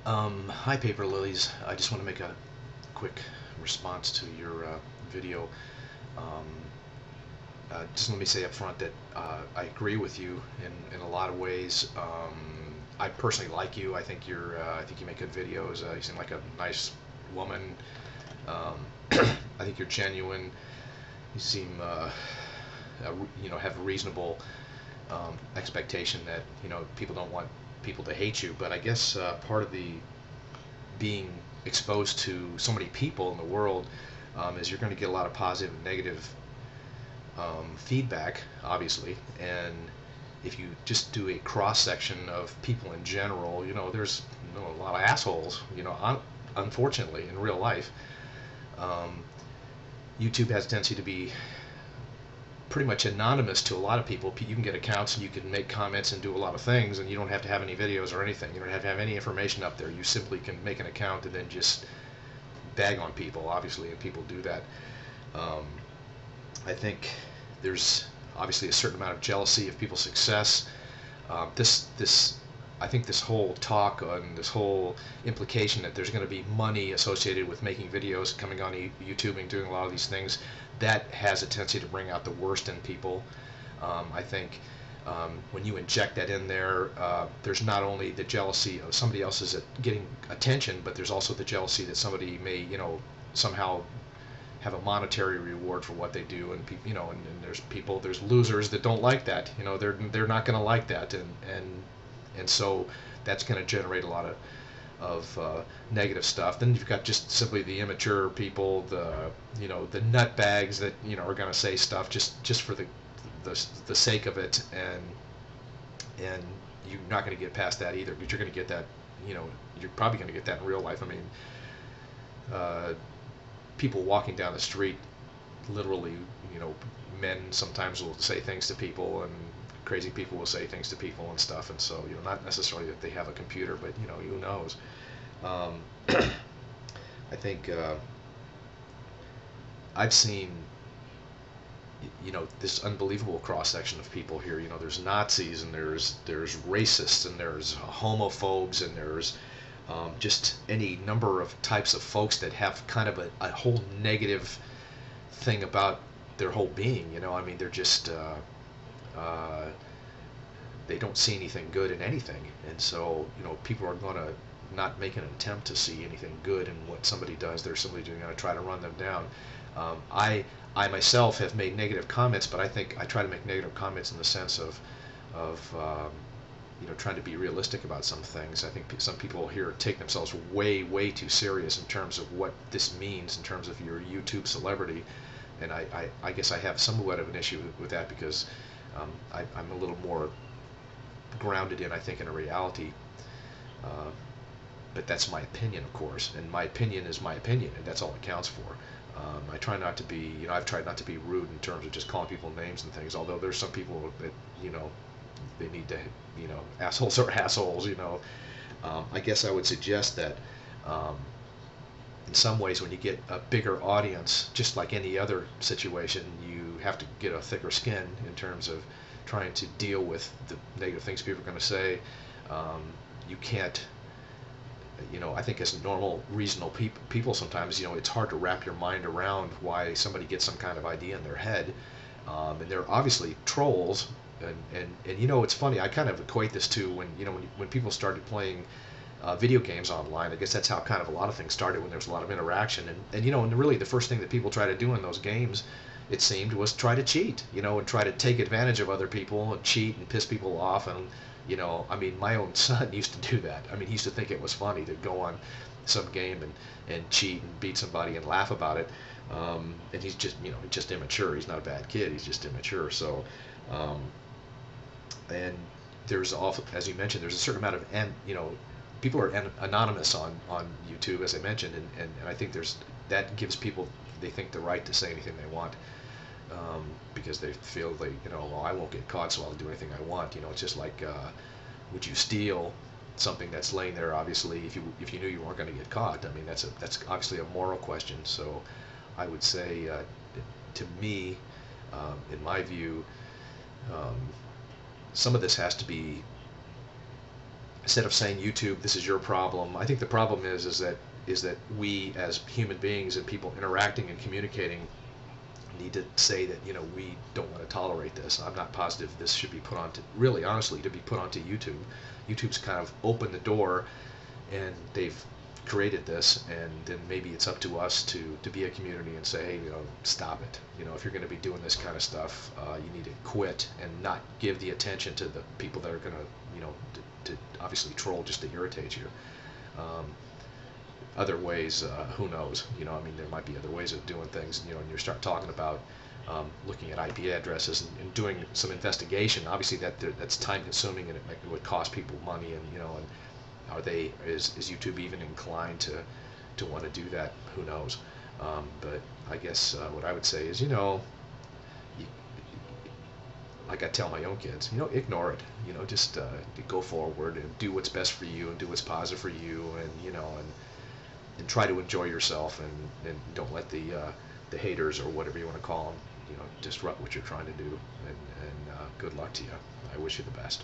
Hi, Paper Lilies. I just want to make a quick response to your video. Um, just let me say up front that I agree with you in a lot of ways. I personally like you. I think you make good videos. You seem like a nice woman. Um, I think you're genuine. You seem, have a reasonable expectation that people don't want people to hate you. But I guess part of the being exposed to so many people in the world is you're going to get a lot of positive and negative feedback, obviously. And if you just do a cross section of people in general, there's a lot of assholes, unfortunately, in real life. Um, YouTube has a tendency to be pretty much anonymous to a lot of people. You can get accounts and you can make comments and do a lot of things, and you don't have to have any videos or anything. You don't have to have any information up there. You simply can make an account and then just bag on people, obviously, and people do that. Um, I think there's obviously a certain amount of jealousy of people's success. I think this whole talk and this whole implication that there's going to be money associated with making videos, coming on YouTube and doing a lot of these things, that has a tendency to bring out the worst in people. I think when you inject that in there, there's not only the jealousy of somebody else's getting attention, but there's also the jealousy that somebody may, somehow have a monetary reward for what they do, and there's losers that don't like that. They're not going to like that, and so that's going to generate a lot of negative stuff. Then you've got just simply the immature people, the nutbags that are going to say stuff just for the sake of it, and you're not going to get past that either, because you're going to get that. You're probably going to get that in real life. I mean, uh, people walking down the street, literally, men sometimes will say things to people, and crazy people will say things to people and stuff, and so not necessarily that they have a computer, but who knows. Um, I think I've seen this unbelievable cross section of people here. There's Nazis, and there's racists, and there's homophobes, and there's just any number of types of folks that have kind of a whole negative thing about their whole being. I mean, they're just uh, they don't see anything good in anything, and so people are going to not make an attempt to see anything good in what somebody does. There's somebody going to try to run them down. I myself have made negative comments, but I think I try to make negative comments in the sense of trying to be realistic about some things. I think some people here take themselves way too serious in terms of what this means in terms of your YouTube celebrity, and I guess I have somewhat of an issue with that, because I'm a little more grounded in, I think, in a reality. Uh, but that's my opinion, of course, and my opinion is my opinion, and that's all it counts for. I try not to be, I've tried not to be rude in terms of just calling people names and things, although there's some people that, they need to, assholes are assholes, I guess I would suggest that um, in some ways, when you get a bigger audience, just like any other situation, you have to get a thicker skin in terms of trying to deal with the negative things people are going to say. You can't, I think as normal, reasonable people sometimes, it's hard to wrap your mind around why somebody gets some kind of idea in their head. And they're obviously trolls. And it's funny, I kind of equate this to when people started playing video games online. I guess that's how kind of a lot of things started, when there was a lot of interaction. And really the first thing that people try to do in those games, it seemed, was try to cheat, and try to take advantage of other people and cheat and piss people off. And I mean, my own son used to do that. I mean, he used to think it was funny to go on some game and cheat and beat somebody and laugh about it. And he's just, just immature. He's not a bad kid. He's just immature. So, and there's also, as you mentioned, there's a certain amount of, and people are anonymous on YouTube, as I mentioned, and I think that gives people, they think, the right to say anything they want, because they feel well, I won't get caught, so I'll do anything I want. It's just like, would you steal something that's laying there? Obviously, if you knew you weren't going to get caught. I mean, that's obviously a moral question. So I would say, to me, in my view, um, some of this has to be instead of saying YouTube, this is your problem. I think the problem is that we as human beings and people interacting and communicating need to say that we don't want to tolerate this. I'm not positive this should be put onto, really honestly, to be put onto YouTube. YouTube's kind of opened the door, and they've created this, and then maybe it's up to us to be a community and say, hey, stop it. If you're going to be doing this kind of stuff, you need to quit and not give the attention to the people that are going to, to obviously troll just to irritate you. Other ways, who knows? I mean, there might be other ways of doing things. And you start talking about looking at IP addresses and doing some investigation. Obviously, that's time consuming, and it would cost people money. And is YouTube even inclined to want to do that? Who knows? But I guess what I would say is, like I tell my own kids, ignore it. Just go forward and do what's best for you and do what's positive for you, and try to enjoy yourself, and don't let the haters, or whatever you want to call them, disrupt what you're trying to do. And good luck to you. I wish you the best.